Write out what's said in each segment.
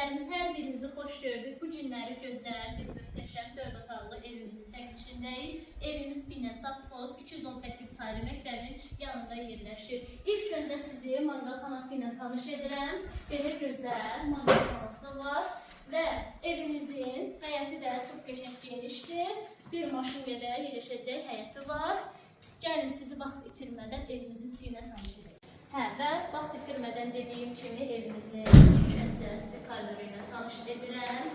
İzləyicilərimiz, hər birinizi xoş gördük. Bu günləri gözəl bir möhtəşəm 4 otaqlı evimizin çəkilişindəyik. Evimiz Binə Savxoz 218 saylı məktəbin yanında yerləşir. İlk öncə sizi manqalxanası ilə tanış edirəm. Belə gözəl manqalxanası var və evimizin həyəti də çox qəşəng genişdir. Bir maşın ilə yerləşəcək həyəti var. Gəlin sizi vaxt itirmədən evimizin içi ilə tanış edək. Və vaxt itirmədən dediyim kimi evimizin ilk öncə sizi kalori ilə tanış edirəm.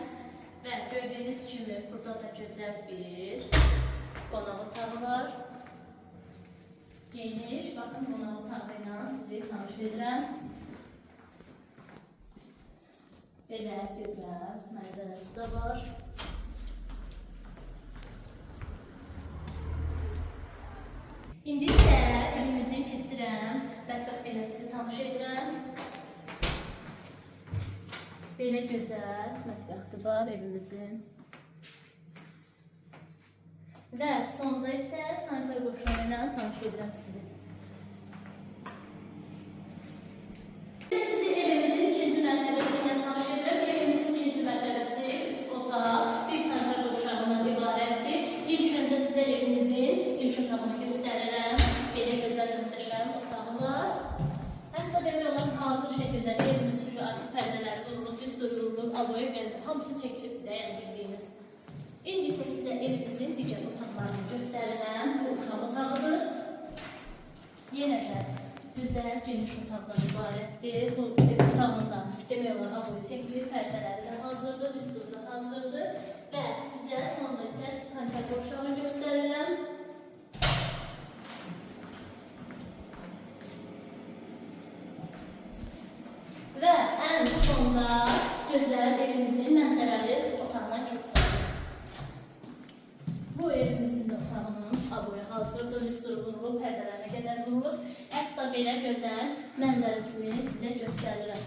Və gördüyünüz kimi burada da gözəl bir qonaq otağı var. Geniş, baxın qonaq otağı ilə sizi tanış edirəm. Belə gözəl mənzərəsi də var. İndi isə evimizin keçirəm, mətbəx ilə sizi tanış edirəm. Belə gözəl mətbəxi var evimizin. Və sonda isə sanitar qoşunu ilə tanış edirəm sizi. Sizi evimizin ikinci mərtəbəsi ilə tanış edirəm. Evimizin ikinci mərtəbəsi 3 otaq, bir sanitar qoşunundan ibarətdir. İlk öncə sizə evimizin ilk otağını göstərirəm. Belə gözəl möhtəşəm otağı var. Hətta demək olar hazır şəkildə evimizin şu artıq pərdələri vurulub, üstü vurulub, aloe vera hamısı çəkilibdir də, yəni bildiyiniz. İndi isə sizə evimizin digər otaqlarını göstərirəm. Bu uşaq otağıdır. Yenə də gözəl, geniş otaqdan ibarətdir. Bu ev otağında demək olar aloe çəkilib, pərdələri də hazırdır, üstü də hazırdır. Və sizə sonda isə sanitar qovşağını göstərirəm. Və ən sonda gözəl evimizin mənzərəli otağına keçirik. Bu evimizin də otağının aloe hazırdır, üstü vurulub, pərdələrinə qədər vurulub. Hətta belə gözəl mənzərəsini sizə göstərirəm.